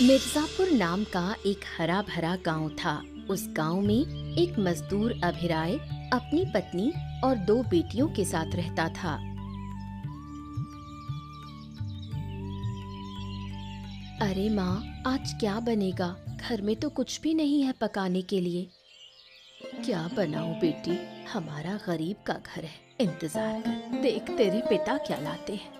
मिर्जापुर नाम का एक हरा भरा गांव था। उस गांव में एक मजदूर अभिराय अपनी पत्नी और 2 बेटियों के साथ रहता था। अरे माँ, आज क्या बनेगा? घर में तो कुछ भी नहीं है पकाने के लिए। क्या बनाऊं बेटी? हमारा गरीब का घर है, इंतजार कर, देख तेरे पिता क्या लाते हैं।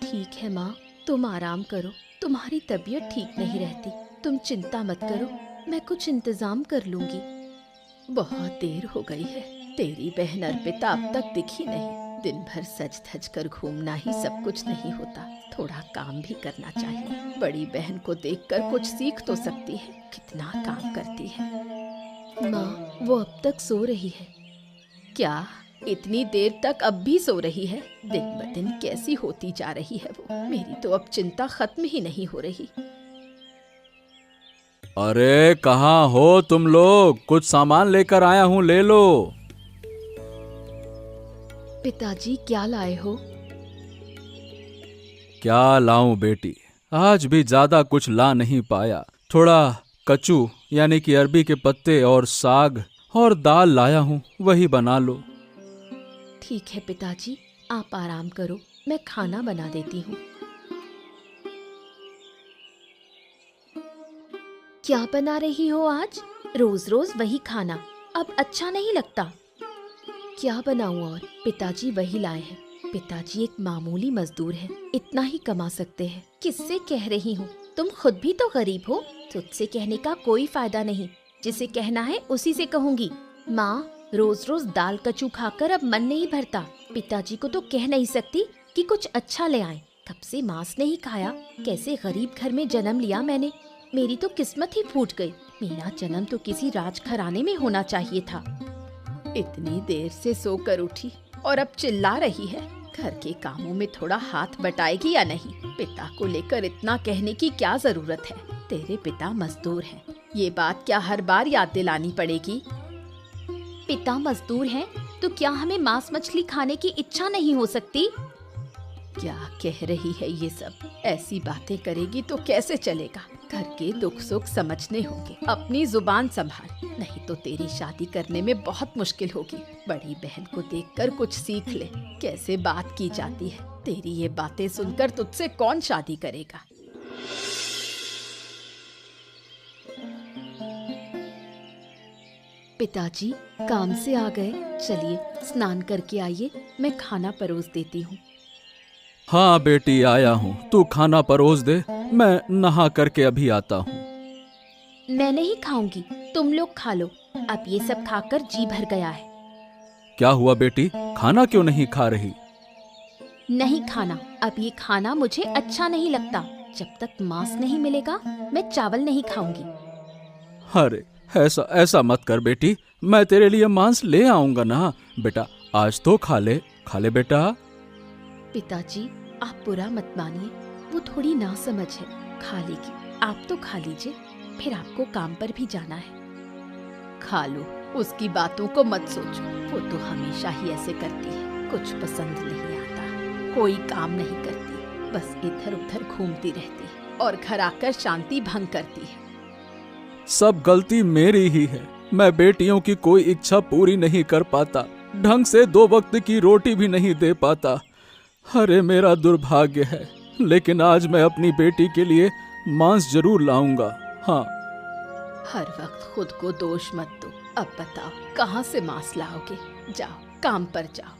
ठीक है माँ, तुम आराम करो, तुम्हारी तबीयत ठीक नहीं रहती, तुम चिंता मत करो, मैं कुछ इंतजाम कर लूंगी। बहुत देर हो गई है, तेरी बहन अर्पिता अब तक दिखी नहीं। दिन भर सज धज कर घूमना ही सब कुछ नहीं होता, थोड़ा काम भी करना चाहिए। बड़ी बहन को देखकर कुछ सीख तो सकती है, कितना काम करती है। माँ, वो अब तक सो रही है। क्या इतनी देर तक अब भी सो रही है? दिन ब दिन कैसी होती जा रही है वो। मेरी तो अब चिंता खत्म ही नहीं हो रही। अरे कहाँ हो तुम लोग? कुछ सामान लेकर आया हूँ, ले लो। पिताजी, क्या लाए हो? क्या लाऊं बेटी, आज भी ज्यादा कुछ ला नहीं पाया। थोड़ा कचू यानी कि अरबी के पत्ते और साग और दाल लाया हूँ, वही बना लो। ठीक है पिताजी, आप आराम करो, मैं खाना बना देती हूँ। क्या बना रही हो आज? रोज रोज वही खाना, अब अच्छा नहीं लगता। क्या बनाऊं और? पिताजी वही लाए हैं। पिताजी एक मामूली मजदूर हैं, इतना ही कमा सकते हैं। किससे कह रही हूँ? तुम खुद भी तो गरीब हो, तुझसे कहने का कोई फायदा नहीं। जिसे कहना है उसी से कहूंगी। माँ, रोज रोज दाल कचू खाकर अब मन नहीं भरता। पिताजी को तो कह नहीं सकती कि कुछ अच्छा ले आएं। कब से मांस नहीं खाया। कैसे गरीब घर में जन्म लिया मैंने। मेरी तो किस्मत ही फूट गई। मेरा जन्म तो किसी राजघराने में होना चाहिए था। इतनी देर से सोकर उठी और अब चिल्ला रही है। घर के कामों में थोड़ा हाथ बटाएगी या नहीं? पिता को लेकर इतना कहने की क्या जरूरत है? तेरे पिता मजदूर हैं, ये बात क्या हर बार याद दिलानी पड़ेगी? पिता मजदूर हैं तो क्या हमें मांस मछली खाने की इच्छा नहीं हो सकती? क्या कह रही है ये सब? ऐसी बातें करेगी तो कैसे चलेगा? घर के दुख सुख समझने होंगे। अपनी जुबान संभाल, नहीं तो तेरी शादी करने में बहुत मुश्किल होगी। बड़ी बहन को देखकर कुछ सीख ले, कैसे बात की जाती है। तेरी ये बातें सुनकर तुझसे कौन शादी करेगा? पिताजी काम से आ गए, चलिए स्नान करके आइए, मैं खाना परोस देती हूँ। हाँ बेटी, आया हूँ, तू खाना परोस दे, मैं नहा करके अभी आता हूँ। मैं नहीं खाऊंगी, तुम लोग खा लो। अब ये सब खाकर जी भर गया है। क्या हुआ बेटी, खाना क्यों नहीं खा रही? नहीं खाना, अब ये खाना मुझे अच्छा नहीं लगता। जब तक मांस नहीं मिलेगा मैं चावल नहीं खाऊंगी। अरे ऐसा मत कर बेटी, मैं तेरे लिए मांस ले आऊंगा ना। बेटा आज तो खा ले बेटा। पिताजी, आप बुरा मत मानिए, वो थोड़ी नासमझ है, खा लेगी। आप तो खा लीजिए, फिर आपको काम पर भी जाना है। खा लो, उसकी बातों को मत सोचो, वो तो हमेशा ही ऐसे करती है। कुछ पसंद नहीं आता, कोई काम नहीं करती, बस इधर उधर घूमती रहती है और घर आकर शांति भंग करती है। सब गलती मेरी ही है, मैं बेटियों की कोई इच्छा पूरी नहीं कर पाता, ढंग से 2 वक्त की रोटी भी नहीं दे पाता। अरे मेरा दुर्भाग्य है, लेकिन आज मैं अपनी बेटी के लिए मांस जरूर लाऊंगा। हाँ, हर वक्त खुद को दोष मत दो। अब बताओ कहाँ से मांस लाओगे? जाओ काम पर जाओ।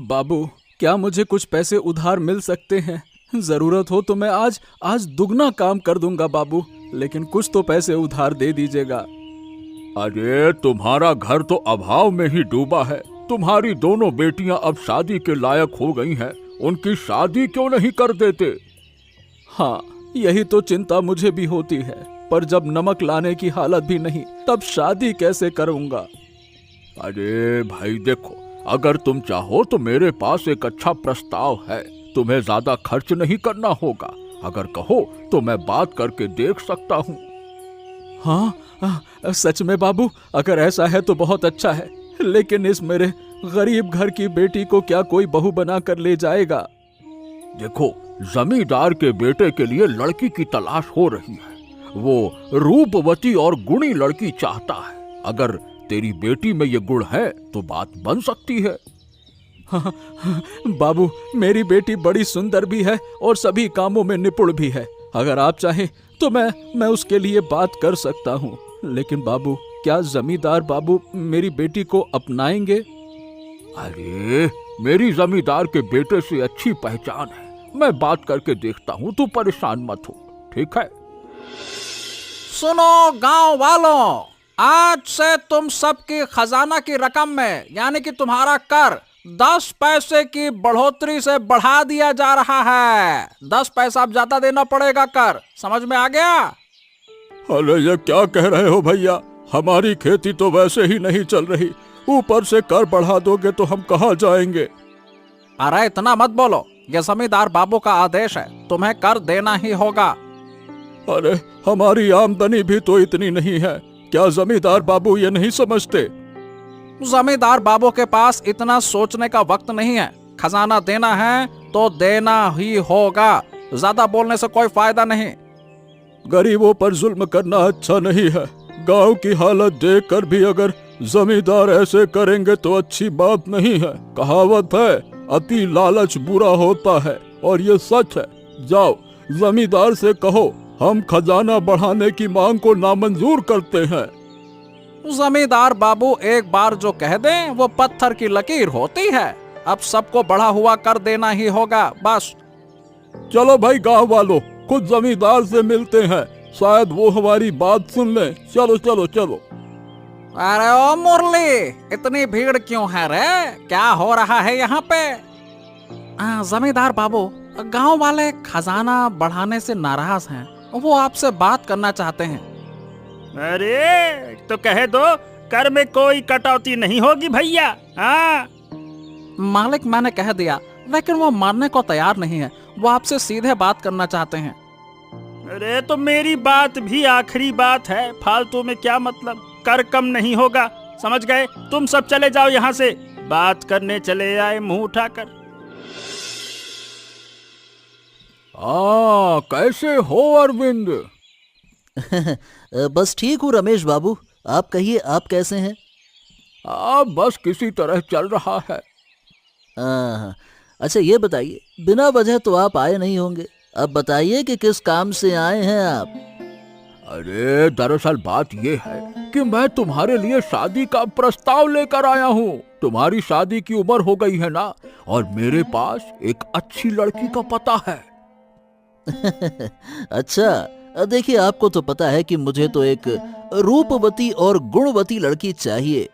बाबू, क्या मुझे कुछ पैसे उधार मिल सकते हैं? जरूरत हो तो मैं आज दुगना काम कर दूंगा बाबू, लेकिन कुछ तो पैसे उधार दे दीजिएगा। अरे तुम्हारा घर तो अभाव में ही डूबा है। तुम्हारी दोनों बेटियां अब शादी के लायक हो गई हैं, उनकी शादी क्यों नहीं कर देते? हाँ, यही तो चिंता मुझे भी होती है, पर जब नमक लाने की हालत भी नहीं, तब शादी कैसे करूंगा? अरे भाई देखो, अगर तुम चाहो तो मेरे पास एक अच्छा प्रस्ताव है। तुम्हें ज्यादा खर्च नहीं करना होगा। अगर कहो तो मैं बात करके देख सकता हूँ। हाँ, सच में बाबू, अगर ऐसा है तो बहुत अच्छा है, लेकिन इस मेरे गरीब घर की बेटी को क्या कोई बहू बना कर ले जाएगा? देखो, जमींदार के बेटे के लिए लड़की की तलाश हो रही है। वो रूपवती और गुणी लड़की चाहता है। अगर तेरी बेटी में ये गुण है तो बात बन सकती है। हाँ, बाबू, मेरी बेटी बड़ी सुंदर भी है और सभी कामों में निपुण भी है। अगर आप चाहें तो मैं उसके लिए बात कर सकता हूँ। लेकिन बाबू, क्या जमींदार बाबू मेरी बेटी को अपनाएंगे? अरे, मेरी जमींदार के बेटे से अच्छी पहचान है। मैं बात करके देखता हूँ, तू परेशान मत हो, ठीक है? सुनो गांव वालों, आज से तुम सबकी खजाना की रकम में यानी कि तुम्हारा कर 10 पैसे की बढ़ोतरी से बढ़ा दिया जा रहा है। 10 पैसा अब ज्यादा देना पड़ेगा कर, समझ में आ गया? अरे ये क्या कह रहे हो भैया? हमारी खेती तो वैसे ही नहीं चल रही, ऊपर से कर बढ़ा दोगे तो हम कहाँ जाएंगे? अरे इतना मत बोलो, ये जमींदार बाबू का आदेश है, तुम्हें कर देना ही होगा। अरे हमारी आमदनी भी तो इतनी नहीं है, क्या जमींदार बाबू ये नहीं समझते? जमींदार बाबू के पास इतना सोचने का वक्त नहीं है। खजाना देना है तो देना ही होगा, ज्यादा बोलने से कोई फायदा नहीं। गरीबों पर जुल्म करना अच्छा नहीं है। गांव की हालत देखकर भी अगर जमींदार ऐसे करेंगे तो अच्छी बात नहीं है। कहावत है, अति लालच बुरा होता है, और ये सच है। जाओ जमींदार से कहो हम खजाना बढ़ाने की मांग को नामंजूर करते हैं। जमींदार बाबू एक बार जो कह दें वो पत्थर की लकीर होती है। अब सबको बढ़ा हुआ कर देना ही होगा, बस। चलो भाई गांव वालों, खुद जमींदार से मिलते हैं, शायद वो हमारी बात सुन ले। चलो चलो चलो। अरे ओ मुरली, इतनी भीड़ क्यों है रे? क्या हो रहा है यहाँ पे? जमींदार बाबू, गांव वाले खजाना बढ़ाने से नाराज हैं, वो आपसे बात करना चाहते हैं। अरे तो कहे दो, कर में कोई कटौती नहीं होगी भैया। हाँ, मालिक मैंने कह दिया, लेकिन वो मानने को तैयार नहीं है। वो आपसे सीधे बात करना चाहते हैं। अरे तो मेरी बात भी आखिरी बात है, फालतू में क्या मतलब? कर कम नहीं होगा, समझ गए? तुम सब चले जाओ यहाँ से, बात करने चले आए मुंह उठाकर। कैसे हो अरविंद? बस ठीक हूँ रमेश बाबू, आप कहिए, आप कैसे हैं? बस किसी तरह चल रहा है। अच्छा ये बताइए, बिना वजह तो आप आए नहीं होंगे। अब बताइए कि किस काम से आए हैं आप? अरे दरअसल बात ये है कि मैं तुम्हारे लिए शादी का प्रस्ताव लेकर आया हूँ। तुम्हारी शादी की उम्र हो गई है ना, और मेरे पास एक अच्छी लड़की का पता है। अच्छा, देखिए आपको तो पता है कि मुझे तो एक रूपवती और गुणवती लड़की चाहिए।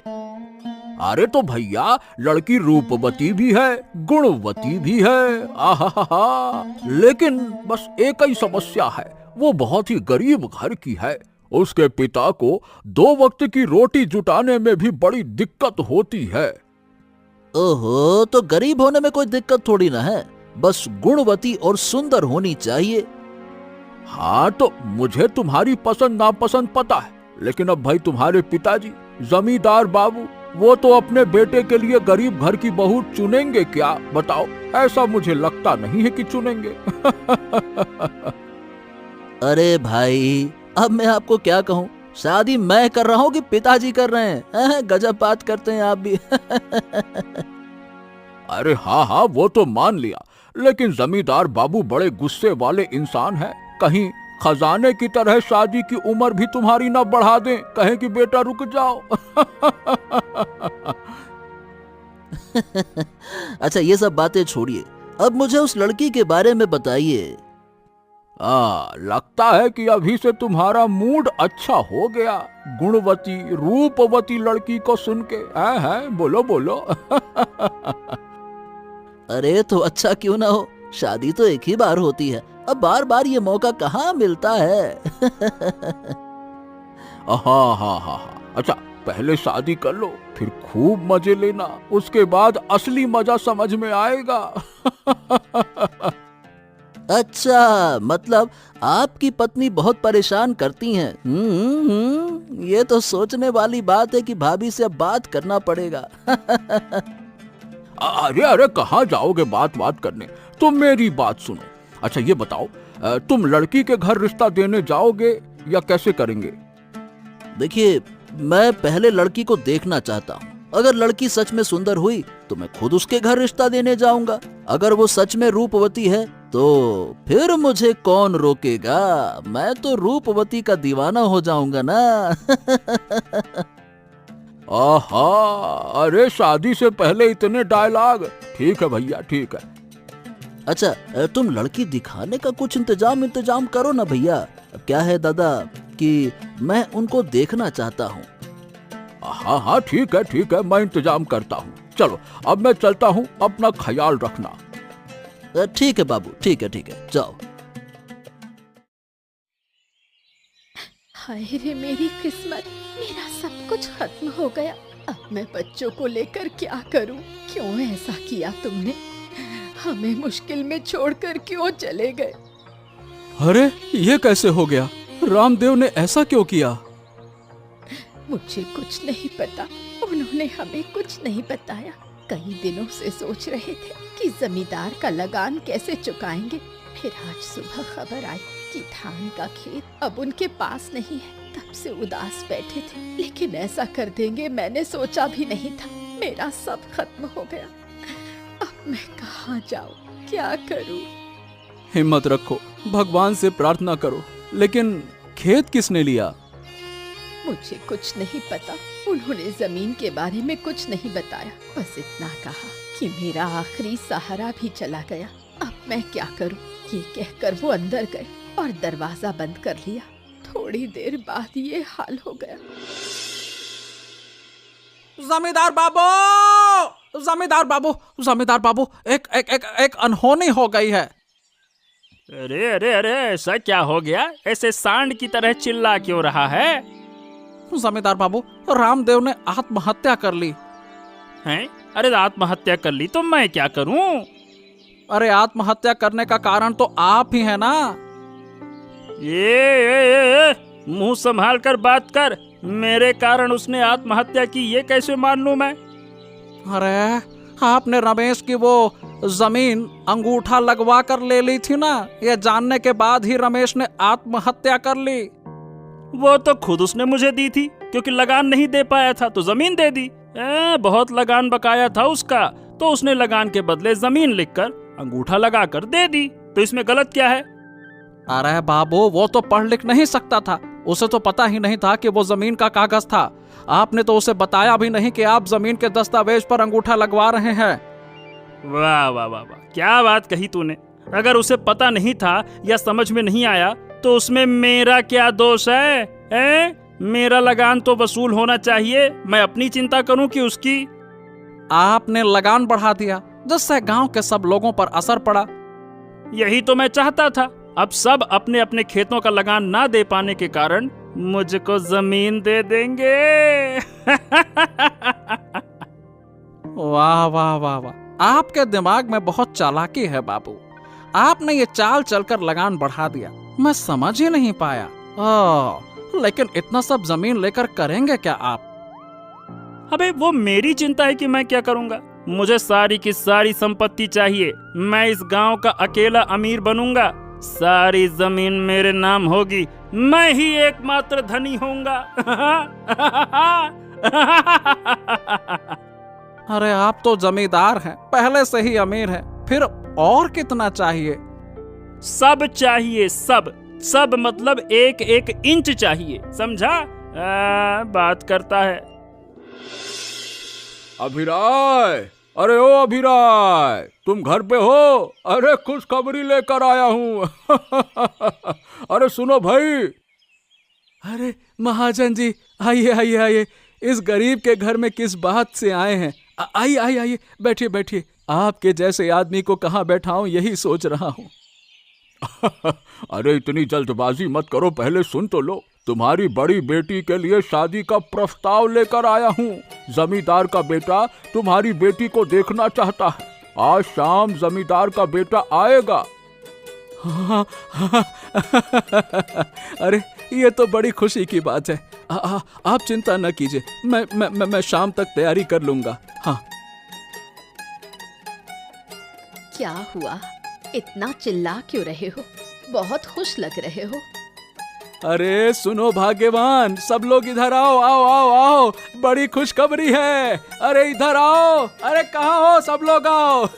अरे तो भैया, लड़की रूपवती भी है, गुणवती भी है। आहा, लेकिन बस एक ही समस्या है, वो बहुत ही गरीब घर की है। उसके पिता को 2 वक्त की रोटी जुटाने में भी बड़ी दिक्कत होती है। ओहो, तो गरीब होने में कोई दिक्कत थोड़ी ना है, बस गुणवती और सुंदर होनी चाहिए। हाँ, तो मुझे तुम्हारी पसंद नापसंद पता है, लेकिन अब भाई तुम्हारे पिताजी जमींदार बाबू, वो तो अपने बेटे के लिए गरीब घर की बहू चुनेंगे क्या? बताओ, ऐसा मुझे लगता नहीं है कि चुनेंगे। अरे भाई, अब मैं आपको क्या कहूँ, शादी मैं कर रहा हूँ कि पिताजी कर रहे हैं? गजब बात करते हैं आप भी। अरे हाँ, वो तो मान लिया, लेकिन जमींदार बाबू बड़े गुस्से वाले इंसान हैं। कहीं खजाने की तरह शादी की उम्र भी तुम्हारी ना बढ़ा दें, कहें कि बेटा रुक जाओ। अच्छा ये सब बातें छोड़िए, अब मुझे उस लड़की के बारे में बताइए। लगता है कि अभी से तुम्हारा मूड अच्छा हो गया, गुणवती रूपवती लड़की को सुन के। हैं, बोलो बोलो। अरे तो अच्छा क्यों ना हो, शादी तो एक ही बार होती है, अब बार बार ये मौका कहाँ मिलता है। हाँ, अच्छा पहले शादी कर लो, फिर खूब मजे लेना, उसके बाद असली मजा समझ में आएगा। अच्छा, मतलब आपकी पत्नी बहुत परेशान करती हैं। ये तो सोचने वाली बात है कि भाभी से अब बात करना पड़ेगा। अरे अरे कहाँ जाओगे बात करने, तुम मेरी बात सुनो। अच्छा ये बताओ, तुम लड़की के घर रिश्ता देने जाओगे या कैसे करेंगे? देखिए, मैं पहले लड़की को देखना चाहता हूँ। अगर लड़की सच में सुंदर हुई तो मैं खुद उसके घर रिश्ता देने जाऊंगा। अगर वो सच में रूपवती है तो फिर मुझे कौन रोकेगा। मैं तो रूपवती का दीवाना हो जाऊंगा ना। आहा, अरे शादी से पहले इतने डायलॉग। ठीक है भैया, ठीक है। अच्छा, तुम लड़की दिखाने का कुछ इंतजाम करो ना भैया। क्या है दादा कि मैं उनको देखना चाहता हूँ। हाँ ठीक है, मैं इंतजाम करता हूँ। चलो अब मैं चलता हूँ, अपना ख्याल रखना। ठीक है बाबू, ठीक है, जाओ। हाय रे मेरी किस्मत, मेरा सब कुछ खत्म हो गया। अब मैं बच्चों को लेकर क्या करूं? क्यों ऐसा किया तुमने? हमें मुश्किल में छोड़कर क्यों चले गए? अरे ये कैसे हो गया? रामदेव ने ऐसा क्यों किया? मुझे कुछ नहीं पता, उन्होंने हमें कुछ नहीं बताया। कई दिनों से सोच रहे थे कि जमींदार का लगान कैसे चुकाएंगे। फिर आज सुबह खबर आई कि धान का खेत अब उनके पास नहीं है। तब से उदास बैठे थे, लेकिन ऐसा कर देंगे मैंने सोचा भी नहीं था। मेरा सब खत्म हो गया। अब मैं कहाँ जाऊँ, क्या करूँ? हिम्मत रखो, भगवान से प्रार्थना करो। लेकिन खेत किसने लिया? मुझे कुछ नहीं पता, उन्होंने जमीन के बारे में कुछ नहीं बताया। बस इतना कहा कि मेरा आखिरी सहारा भी चला गया। अब मैं क्या करूं? ये कहकर वो अंदर गए और दरवाजा बंद कर लिया। थोड़ी देर बाद ये हाल हो गया। जमींदार बाबू, एक अनहोनी हो गई है। अरे अरे अरे, ऐसा क्या हो गया? ऐसे सांड की तरह चिल्ला क्यों रहा है? जमींदार बाबू, रामदेव ने आत्महत्या कर ली। हैं? अरे आत्महत्या कर ली तो मैं क्या करूं? अरे आत्महत्या करने का कारण तो आप ही है ना। ये मुंह संभाल कर बात कर। मेरे कारण उसने आत्महत्या की, ये कैसे मान लूं मैं? अरे आपने रमेश की वो जमीन अंगूठा लगवा कर ले ली थी ना। ये जानने के बाद ही रमेश ने आत्महत्या कर ली। वो तो खुद उसने मुझे दी थी, क्योंकि लगान नहीं दे पाया था तो जमीन दे दी। बहुत लगान बकाया था उसका, तो उसने लगान के बदले जमीन लिखकर अंगूठा लगा कर दे दी। तो इसमें गलत क्या है? अरे बाबू, वो तो पढ़ लिख नहीं सकता था। उसे तो पता ही नहीं था कि वो जमीन का कागज था। आपने तो उसे बताया भी नहीं कि आप जमीन के दस्तावेज पर अंगूठा लगवा रहे हैं। वाह वाह वाह वाह, क्या बात कही तूने। अगर उसे पता नहीं था या समझ में नहीं आया तो उसमें मेरा क्या दोष है? मेरा लगान तो वसूल होना चाहिए। मैं अपनी चिंता करूं कि उसकी? आपने लगान बढ़ा दिया, जिससे गांव के सब लोगों पर असर पड़ा। यही तो मैं चाहता था। अब सब अपने अपने खेतों का लगान ना दे पाने के कारण मुझको जमीन दे देंगे। वाह वाह वाह वाह, आपके दिमाग में बहुत चालाकी है बाबू। आपने ये चाल चलकर लगान बढ़ा दिया, मैं समझ ही नहीं पाया। लेकिन इतना सब जमीन लेकर करेंगे क्या आप? अबे वो मेरी चिंता है कि मैं क्या करूंगा। मुझे सारी की सारी संपत्ति चाहिए। मैं इस गांव का अकेला अमीर बनूंगा। सारी जमीन मेरे नाम होगी। मैं ही एकमात्र धनी होऊंगा। अरे आप तो जमींदार हैं, पहले से ही अमीर हैं, फिर और कितना चाहिए? सब चाहिए, सब सब मतलब एक एक इंच चाहिए, समझा? बात करता है। अभिराय, अरे ओ अभिराय, तुम घर पे हो? अरे खुशखबरी लेकर आया हूँ। अरे सुनो भाई। अरे महाजन जी, आइए आइए आइए। इस गरीब के घर में किस बात से आए हैं? आइए आइए आइए, बैठिए बैठिए। आपके जैसे आदमी को कहाँ बैठाऊं, यही सोच रहा हूँ। अरे इतनी जल्दबाजी मत करो, पहले सुन तो लो। तुम्हारी बड़ी बेटी के लिए शादी का प्रस्ताव लेकर आया हूँ। जमींदार का बेटा तुम्हारी बेटी को देखना चाहता है। आज शाम जमींदार का बेटा आएगा। हाँ, हाँ, अरे ये तो बड़ी खुशी की बात है। आप चिंता न कीजिए, मैं शाम तक तैयारी कर लूंगा। हाँ। क्या हुआ, इतना चिल्ला क्यों रहे हो? बहुत खुश लग रहे हो। अरे सुनो भाग्यवान, सब लोग इधर आओ आओ आओ आओ, बड़ी खुशखबरी है। अरे इधर आओ, अरे कहाँ हो सब लोग, आओ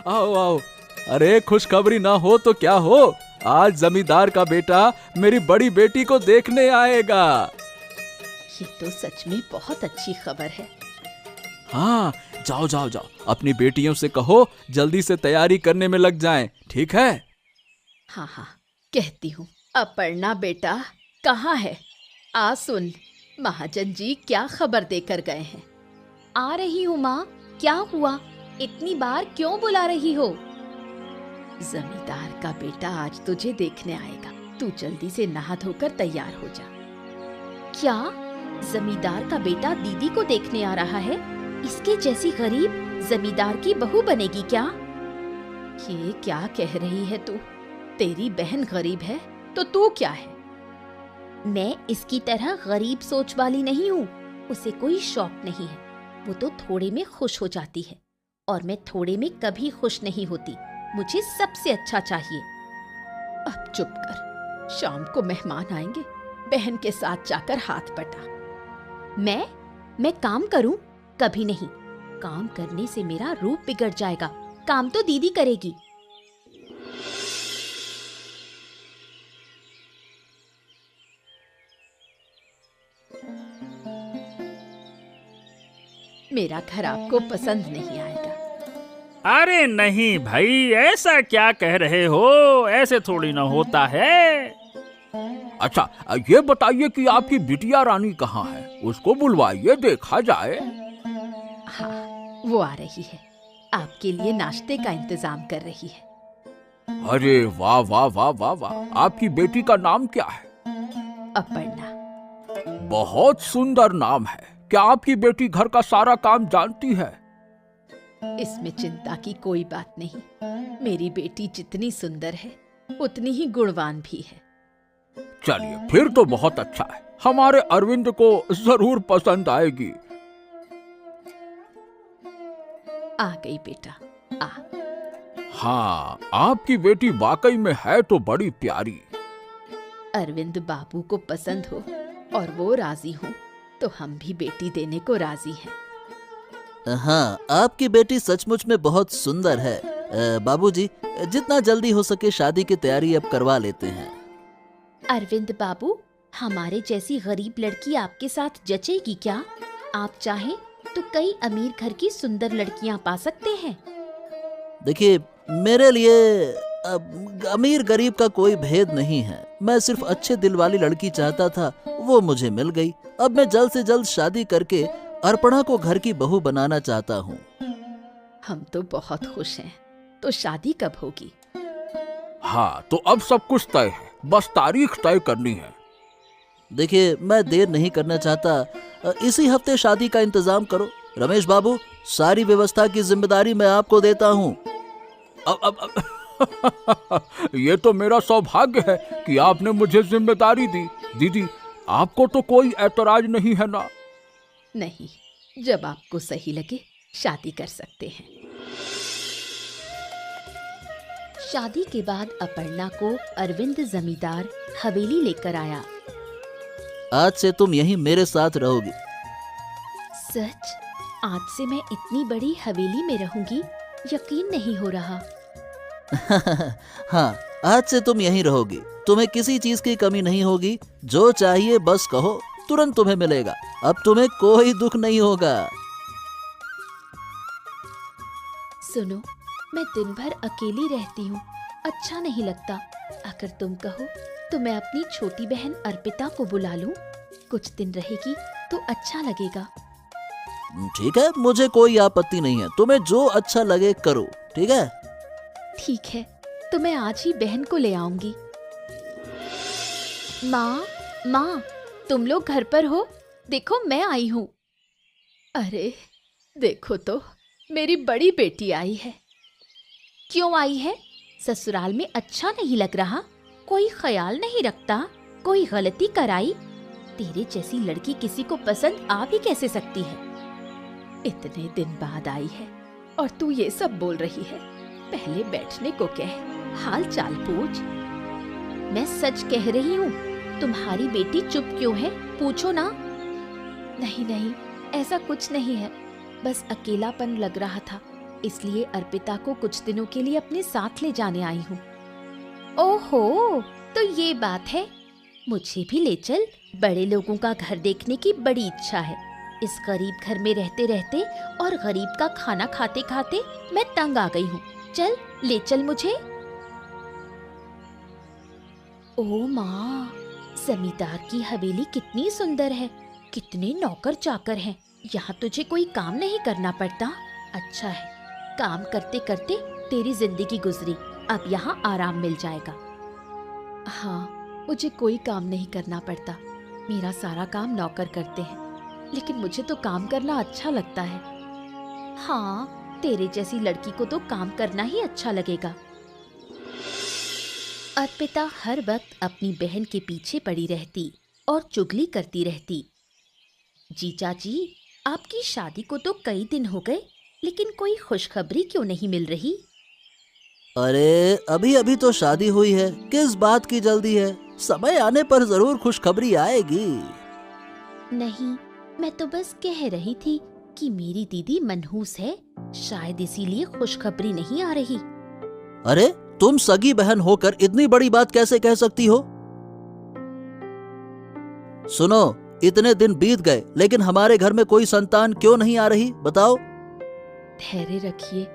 आओ आओ। अरे खुशखबरी ना हो तो क्या हो, आज जमींदार का बेटा मेरी बड़ी बेटी को देखने आएगा। ये तो सच में बहुत अच्छी खबर है। हाँ, जाओ जाओ जाओ, अपनी बेटियों से कहो जल्दी से तैयारी करने में लग जाएं, ठीक है? हाँ हाँ, कहती हूँ। अपर्णा बेटा कहाँ है? आ सुन, महाजन जी क्या खबर देकर गए हैं। आ रही हूँ माँ। क्या हुआ, इतनी बार क्यों बुला रही हो? जमींदार का बेटा आज तुझे देखने आएगा, तू जल्दी से नहा धोकर तैयार हो जा। क्या जमींदार का बेटा दीदी को देखने आ रहा है? इसके जैसी गरीब जमींदार की बहू बनेगी क्या? ये क्या कह रही है तू? तेरी बहन गरीब है तो तू क्या है? मैं इसकी तरह गरीब सोच वाली नहीं हूँ। उसे कोई शौक नहीं है, वो तो थोड़े में खुश हो जाती है और मैं थोड़े में कभी खुश नहीं होती। मुझे सबसे अच्छा चाहिए। अब चुप कर, शाम को मेहमान आएंगे, बहन के साथ जाकर हाथ बटा। मैं काम करूं? कभी नहीं। काम करने से मेरा रूप बिगड़ जाएगा। काम तो दीदी करेगी। मेरा घर आपको पसंद नहीं आएगा। अरे नहीं भाई, ऐसा क्या कह रहे हो, ऐसे थोड़ी ना होता है। अच्छा, ये बताइए कि आपकी बिटिया रानी कहाँ है? उसको बुलवाइए, देखा जाए। हाँ, वो आ रही है। आपके लिए नाश्ते का इंतजाम कर रही है। अरे वाह वाह वाह वाह वाह, आपकी बेटी का नाम क्या है? अपर्णा। बहुत सुंदर नाम है। क्या आपकी बेटी घर का सारा काम जानती है? इसमें चिंता की कोई बात नहीं। मेरी बेटी जितनी सुंदर है उतनी ही गुणवान भी है। चलिए, फिर तो बहुत अच्छा है। हमारे अरविंद को जरूर पसंद आएगी। आ गई बेटा, आ। हाँ, आपकी बेटी वाकई में है तो बड़ी प्यारी। अरविंद बाबू को पसंद हो और वो राजी हो तो हम भी बेटी देने को राजी हैं। हाँ, आपकी बेटी सचमुच में बहुत सुंदर है। बाबूजी, जितना जल्दी हो सके शादी की तैयारी अब करवा लेते हैं। अरविंद बाबू, हमारे जैसी गरीब लड़की आपके साथ जचेगी क्या? आप चाहें तो कई अमीर घर की सुंदर लड़कियां पा सकते हैं। देखिए, मेरे लिए अमीर गरीब का कोई भेद नहीं है। मैं सिर्फ अच्छे दिल वाली लड़की चाहता था, वो मुझे मिल गई। अब मैं जल्द से जल्द शादी करके अर्पणा को घर की बहू बनाना चाहता हूँ। हम तो बहुत खुश हैं। तो शादी कब होगी? हाँ, तो अब सब कुछ तय है, बस तारीख तय करनी है। देखिए, मैं देर नहीं करना चाहता। इसी हफ्ते शादी का इंतजाम करो। रमेश बाबू, सारी व्यवस्था की जिम्मेदारी मैं आपको देता हूँ। ये तो मेरा सौभाग्य है कि आपने मुझे जिम्मेदारी दी। दीदी, आपको तो कोई ऐतराज नहीं है ना? नहीं, जब आपको सही लगे शादी कर सकते हैं। शादी के बाद अपर्णा को अरविंद जमींदार हवेली लेकर आया। आज से तुम यहीं मेरे साथ रहोगी। सच? आज से मैं इतनी बड़ी हवेली में रहूंगी? यकीन नहीं हो रहा। हाँ, आज से तुम यहीं रहोगी। तुम्हें किसी चीज की कमी नहीं होगी। जो चाहिए बस कहो, तुरंत तुम्हें मिलेगा। अब तुम्हें कोई दुख नहीं होगा। सुनो, मैं दिन भर अकेली रहती हूँ, अच्छा नहीं लगता। अगर तुम कहो तो मैं अपनी छोटी बहन अर्पिता को बुला लूं। कुछ दिन रहेगी तो अच्छा लगेगा। ठीक है, मुझे कोई आपत्ति नहीं है। तुम्हें जो अच्छा लगे करो, ठीक है? ठीक है, तो मैं आज ही बहन को ले आऊंगी। माँ, तुम लोग घर पर हो? देखो, मैं आई हूँ। अरे देखो तो, मेरी बड़ी बेटी आई है। क्यों आई है? ससुराल में अच्छा नहीं लग रहा? कोई ख्याल नहीं रखता? कोई गलती कराई? तेरे जैसी लड़की किसी को पसंद आ भी कैसे सकती है? इतने दिन बाद आई है और तू ये सब बोल रही है। पहले बैठने को कह, हाल चाल पूछ। मैं सच कह रही हूँ। तुम्हारी बेटी चुप क्यों है? पूछो ना। नहीं नहीं, ऐसा कुछ नहीं है, बस अकेलापन लग रहा था, इसलिए अर्पिता को कुछ दिनों के लिए अपने साथ ले जाने आई हूँ। ओहो, तो ये बात है। मुझे भी ले चल, बड़े लोगों का घर देखने की बड़ी इच्छा है। इस गरीब घर में रहते रहते और गरीब का खाना खाते खाते मैं तंग आ गई हूँ। चल, ले चल मुझे। ओ माँ, जमींदार की हवेली कितनी सुंदर है, कितने नौकर चाकर हैं। यहाँ तुझे कोई काम नहीं करना पड़ता। अच्छा है, काम करते करते तेरी जिंदगी गुजरी, अब यहाँ आराम मिल जाएगा। हाँ, मुझे कोई काम नहीं करना पड़ता, मेरा सारा काम नौकर करते हैं, लेकिन मुझे तो काम करना अच्छा लगता है। हाँ, तेरे जैसी लड़की को तो काम करना ही अच्छा लगेगा। अर्पिता हर वक्त अपनी बहन के पीछे पड़ी रहती और चुगली करती रहती। जीजा जी, आपकी शादी को तो कई दिन हो गए, लेकिन कोई खुशखबरी क्यों नहीं मिल रही? अरे अभी अभी तो शादी हुई है, किस बात की जल्दी है? समय आने पर जरूर खुशखबरी आएगी। नहीं, मैं तो बस कह रही थी कि मेरी दीदी मनहूस है, शायद इसीलिए खुशखबरी नहीं आ रही। अरे तुम सगी बहन होकर इतनी बड़ी बात कैसे कह सकती हो? सुनो, इतने दिन बीत गए लेकिन हमारे घर में कोई संतान क्यों नहीं आ रही, बताओ। धैर्य रखिए,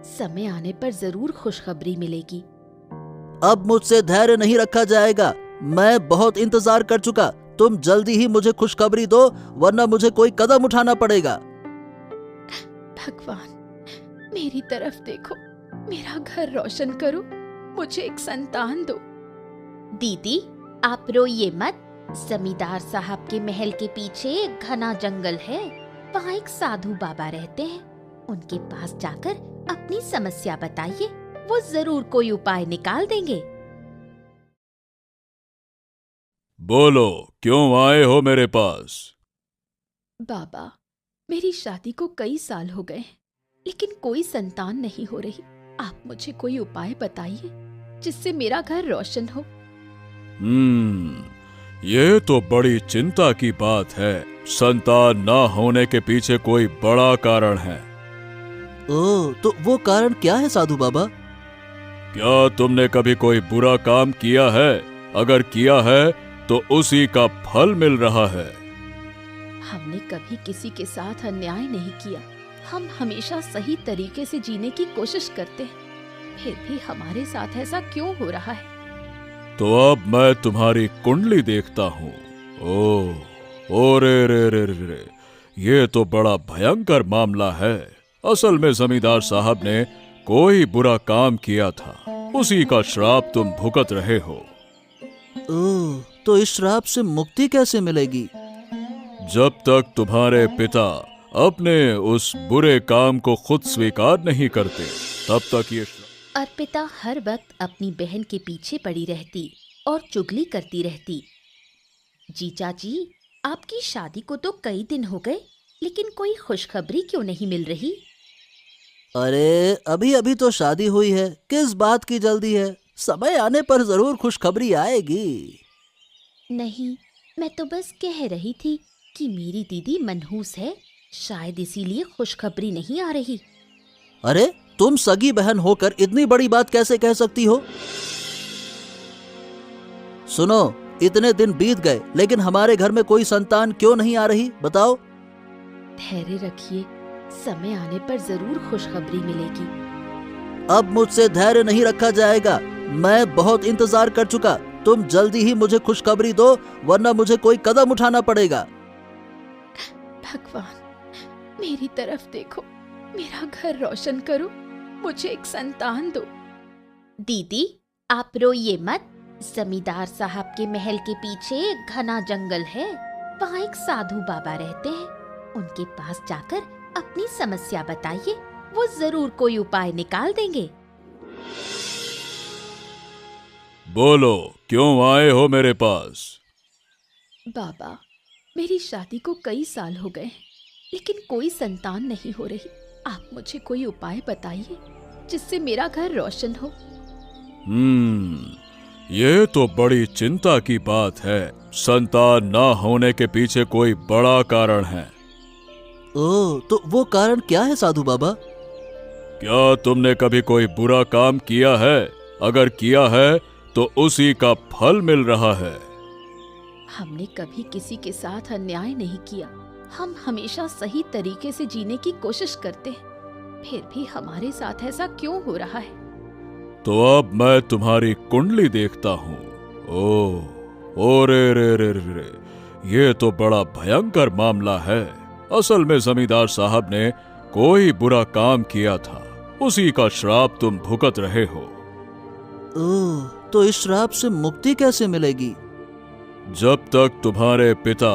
समय आने पर जरूर खुशखबरी मिलेगी। अब मुझसे धैर्य नहीं रखा जाएगा, मैं बहुत इंतजार कर चुका। तुम जल्दी ही मुझे खुशखबरी दो, वरना मुझे कोई कदम उठाना पड़ेगा। भगवान, मेरी तरफ देखो, मेरा घर रोशन करो, मुझे एक संतान दो। दीदी, आप रोइए मत। जमींदार साहब के महल के पीछे एक घना जंगल है, वहाँ एक साधु बाबा रहते हैं। उनके पास जाकर अपनी समस्या बताइए, वो जरूर कोई उपाय निकाल देंगे। बोलो, क्यों आए हो मेरे पास? बाबा, मेरी शादी को कई साल हो गए हैं, लेकिन कोई संतान नहीं हो रही। आप मुझे कोई उपाय बताइए जिससे मेरा घर रोशन हो। ये तो बड़ी चिंता की बात है। संतान ना होने के पीछे कोई बड़ा कारण है। ओह, तो वो कारण क्या है साधु बाबा? क्या तुमने कभी कोई बुरा काम किया है? अगर किया है तो उसी का फल मिल रहा है। हमने कभी किसी के साथ अन्याय नहीं किया, हम हमेशा सही तरीके से जीने की कोशिश करते हैं, फिर भी हमारे साथ ऐसा क्यों हो रहा है? तो अब मैं तुम्हारी कुंडली देखता हूँ। ओ रे रे रे रे रे, ये तो बड़ा भयंकर मामला है। असल में जमींदार साहब ने कोई बुरा काम किया था, उसी का श्राप तुम भुगत रहे हो। ओह, तो इस श्राप से मुक्ति कैसे मिलेगी? जब तक तुम्हारे पिता अपने उस बुरे काम को खुद स्वीकार नहीं करते, तब तक ये अर्पिता हर वक्त अपनी बहन के पीछे पड़ी रहती और चुगली करती रहती। जीजा जी, आपकी शादी को तो कई दिन हो गए, लेकिन कोई खुशखबरी क्यों नहीं मिल रही? अरे अभी अभी तो शादी हुई है, किस बात की जल्दी है? समय आने पर जरूर खुशखबरी आएगी। नहीं, मैं तो बस कह रही थी कि मेरी दीदी मनहूस है, शायद इसीलिए खुशखबरी नहीं आ रही। अरे तुम सगी बहन होकर इतनी बड़ी बात कैसे कह सकती हो? सुनो, इतने दिन बीत गए लेकिन हमारे घर में कोई संतान क्यों नहीं आ रही, बताओ। धैर्य रखिए, समय आने पर जरूर खुशखबरी मिलेगी। अब मुझसे धैर्य नहीं रखा जाएगा, मैं बहुत इंतजार कर चुका। तुम जल्दी ही मुझे खुशखबरी दो, वरना मुझे कोई कदम उठाना पड़ेगा। भगवान, मेरी तरफ देखो, मेरा घर रोशन करो, मुझे एक संतान दो। दीदी, आप रोइए मत। जमींदार साहब के महल के पीछे एक घना जंगल है, वहाँ एक साधु बाबा रहते हैं। उनके पास जाकर अपनी समस्या बताइए, वो जरूर कोई उपाय निकाल देंगे। बोलो, क्यों आए हो मेरे पास? बाबा, मेरी शादी को कई साल हो गए लेकिन कोई संतान नहीं हो रही। आप मुझे कोई उपाय बताइए जिससे मेरा घर रोशन हो। ये तो बड़ी चिंता की बात है। संतान ना होने के पीछे कोई बड़ा कारण है। ओह, तो वो कारण क्या है साधु बाबा? क्या तुमने कभी कोई बुरा काम किया है? अगर किया है तो उसी का फल मिल रहा है। हमने कभी किसी के साथ अन्याय नहीं किया। हम हमेशा सही तरीके से जीने की कोशिश करते हैं, फिर भी हमारे साथ ऐसा क्यों हो रहा है? तो अब मैं तुम्हारी कुंडली देखता हूँ। ओ रे रे रे रे रे, ये तो बड़ा भयंकर मामला है। असल में जमींदार साहब ने कोई बुरा काम किया था, उसी का श्राप तुम भुगत रहे हो। ओह, तो इस श्राप से मुक्ति कैसे मिलेगी? जब तक तुम्हारे पिता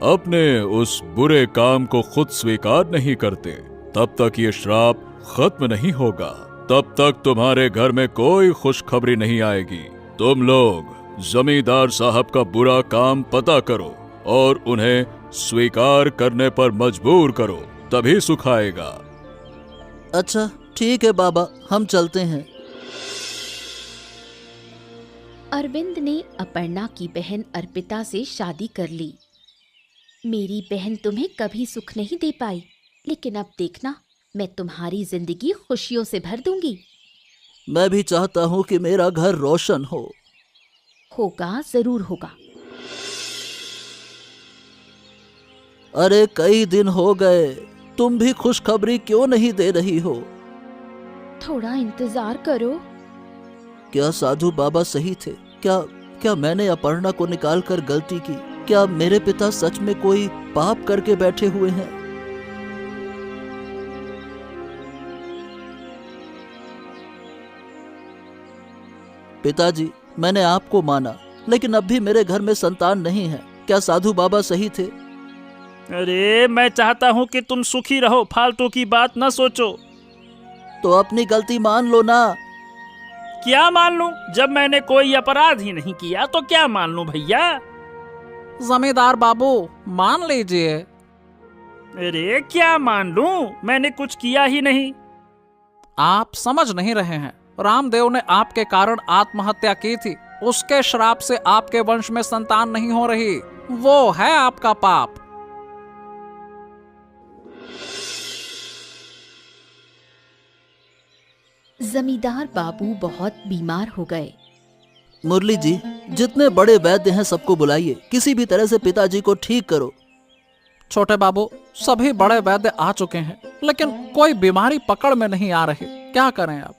अपने उस बुरे काम को खुद स्वीकार नहीं करते, तब तक ये श्राप खत्म नहीं होगा। तब तक तुम्हारे घर में कोई खुशखबरी नहीं आएगी। तुम लोग जमींदार साहब का बुरा काम पता करो और उन्हें स्वीकार करने पर मजबूर करो, तभी सुख आएगा। अच्छा ठीक है बाबा, हम चलते हैं। अरविंद ने अपर्णा की बहन अर्पिता से शादी कर ली। मेरी बहन तुम्हें कभी सुख नहीं दे पाई, लेकिन अब देखना, मैं तुम्हारी जिंदगी खुशियों से भर दूंगी। मैं भी चाहता हूँ कि मेरा घर रोशन हो। होगा, जरूर होगा। अरे कई दिन हो गए, तुम भी खुशखबरी क्यों नहीं दे रही हो? थोड़ा इंतजार करो। क्या साधु बाबा सही थे? क्या मैंने अपर्णा को निकालकर गलती की? क्या मेरे पिता सच में कोई पाप करके बैठे हुए हैं? पिताजी, मैंने आपको माना, लेकिन अब भी मेरे घर में संतान नहीं है। क्या साधु बाबा सही थे? अरे मैं चाहता हूँ कि तुम सुखी रहो, फालतू की बात न सोचो। तो अपनी गलती मान लो ना। क्या मान लूं? जब मैंने कोई अपराध ही नहीं किया तो क्या मान लूं भैया? जमींदार बाबू, मान लीजिए। अरे क्या मान लूं? मैंने कुछ किया ही नहीं। आप समझ नहीं रहे हैं। रामदेव ने आपके कारण आत्महत्या की थी। उसके श्राप से आपके वंश में संतान नहीं हो रही। वो है आपका पाप। जमींदार बाबू बहुत बीमार हो गए। मुरली जी, जितने बड़े वैद्य हैं सबको बुलाइए, किसी भी तरह से पिताजी को ठीक करो। छोटे बाबू, सभी बड़े वैद्य आ चुके हैं, लेकिन कोई बीमारी पकड़ में नहीं आ रही। क्या करें अब?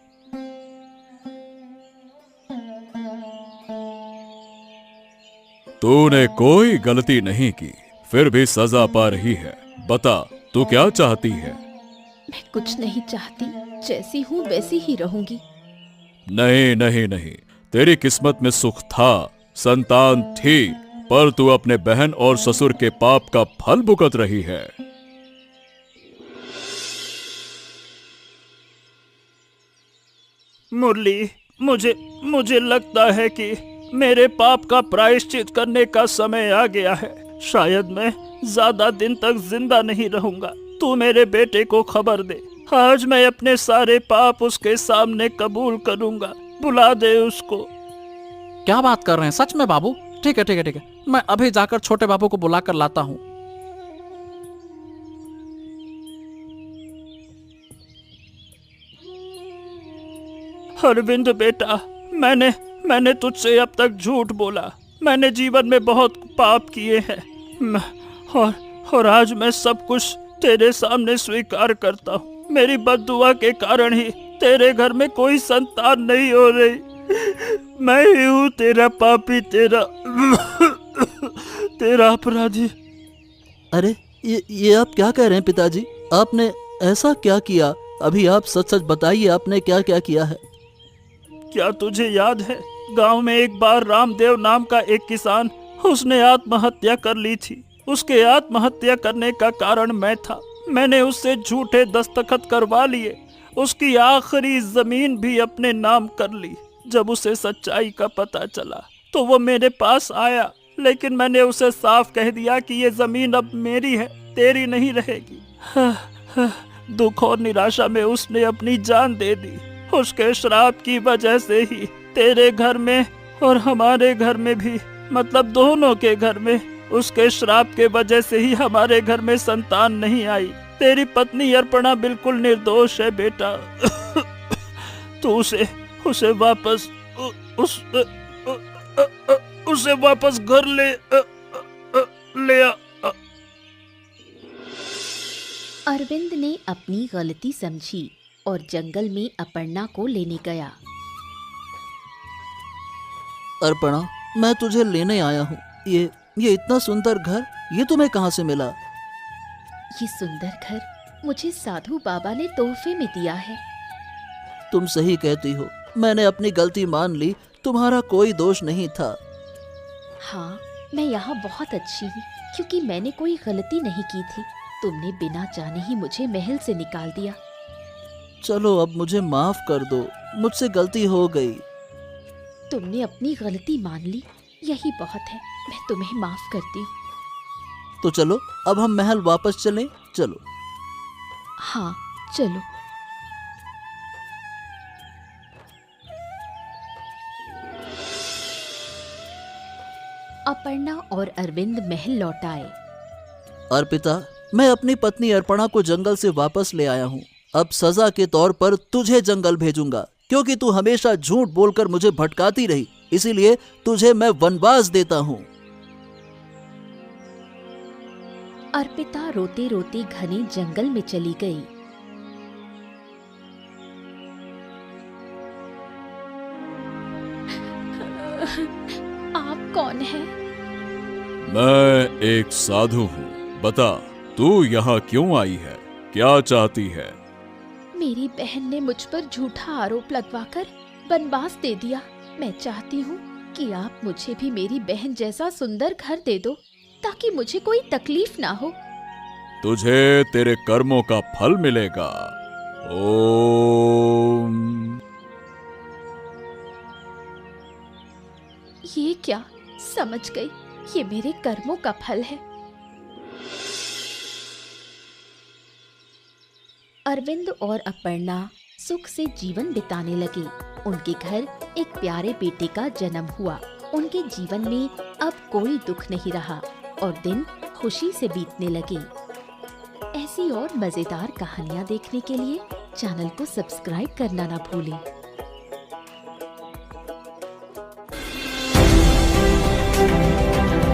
तूने कोई गलती नहीं की, फिर भी सजा पा रही है। बता, तू क्या चाहती है? मैं कुछ नहीं चाहती, जैसी हूँ वैसी ही रहूंगी। नहीं नहीं नहीं, तेरी किस्मत में सुख था, संतान थी, पर तू अपने बहन और ससुर के पाप का फल भुगत रही है। मुरली, मुझे लगता है कि मेरे पाप का प्रायश्चित करने का समय आ गया है। शायद मैं ज्यादा दिन तक जिंदा नहीं रहूंगा। तू मेरे बेटे को खबर दे। आज मैं अपने सारे पाप उसके सामने कबूल करूंगा। बुला दे उसको। क्या बात कर रहे हैं? सच में बाबू? ठीक है ठीक है ठीक है, मैं अभी जाकर छोटे बाबू को बुलाकर लाता हूँ। अरविंद बेटा, मैंने तुझसे अब तक झूठ बोला। मैंने जीवन में बहुत पाप किए हैं, और आज मैं सब कुछ तेरे सामने स्वीकार करता हूँ। मेरी बद्दुआ के कारण ही तेरे घर में कोई संतान नहीं हो रही। मैं ही हूँ तेरा पापी, तेरा अपराधी। अरे ये आप क्या कह रहे हैं पिताजी? आपने ऐसा क्या किया? अभी आप सच सच बताइए, आपने क्या क्या किया है? क्या तुझे याद है, गांव में एक बार रामदेव नाम का एक किसान, उसने आत्महत्या कर ली थी। उसके आत्महत्या करने का कारण मैं था। मैंने उससे झूठे दस्तखत करवा लिए, उसकी आखिरी जमीन भी अपने नाम कर ली। जब उसे सच्चाई का पता चला तो वो मेरे पास आया, लेकिन मैंने उसे साफ कह दिया कि ये जमीन अब मेरी है, तेरी नहीं रहेगी। दुख और निराशा में उसने अपनी जान दे दी। उसके श्राप की वजह से ही तेरे घर में और हमारे घर में भी, मतलब दोनों के घर में, उसके श्राप के वजह से ही हमारे घर में संतान नहीं आई। तेरी पत्नी अर्पणा बिल्कुल निर्दोष है बेटा। तो उसे वापस उसे वापस घर ले आ। अरविंद ने अपनी गलती समझी और जंगल में अपर्णा को लेने गया। अर्पणा, मैं तुझे लेने आया हूँ। ये इतना सुंदर घर, ये तुम्हें कहाँ से मिला? ये सुंदर घर मुझे साधु बाबा ने तोहफे में दिया है। तुम सही कहती हो, मैंने अपनी गलती मान ली, तुम्हारा कोई दोष नहीं था। हाँ, मैं यहाँ बहुत अच्छी हूँ क्योंकि मैंने कोई गलती नहीं की थी। तुमने बिना जाने ही मुझे महल से निकाल दिया। चलो अब मुझे माफ कर दो, मुझसे गलती हो गई। तुमने अपनी गलती मान ली, यही बहुत है। मैं तुम्हें माफ करती हूँ। तो चलो अब हम महल वापस चलें। चलो। हाँ, चलो। अपर्णा और अरविंद महल लौट आए। अर्पिता, मैं अपनी पत्नी अर्पणा को जंगल से वापस ले आया हूँ। अब सजा के तौर पर तुझे जंगल भेजूंगा, क्योंकि तू हमेशा झूठ बोलकर मुझे भटकाती रही। इसीलिए तुझे मैं वनवास देता हूँ। अर्पिता रोते रोते घने जंगल में चली गई। आप कौन हैं? मैं एक साधु हूँ। बता, तू यहाँ क्यों आई है? क्या चाहती है? मेरी बहन ने मुझ पर झूठा आरोप लगवाकर वनवास दे दिया। मैं चाहती हूँ कि आप मुझे भी मेरी बहन जैसा सुंदर घर दे दो, ताकि मुझे कोई तकलीफ ना हो। तुझे तेरे कर्मों का फल मिलेगा। ओम। ये क्या? समझ गई, ये मेरे कर्मों का फल है। अरविंद और अपर्णा सुख से जीवन बिताने लगे। उनके घर एक प्यारे बेटे का जन्म हुआ। उनके जीवन में अब कोई दुख नहीं रहा और दिन खुशी से बीतने लगे। ऐसी और मजेदार कहानियाँ देखने के लिए चैनल को सब्सक्राइब करना ना भूलें।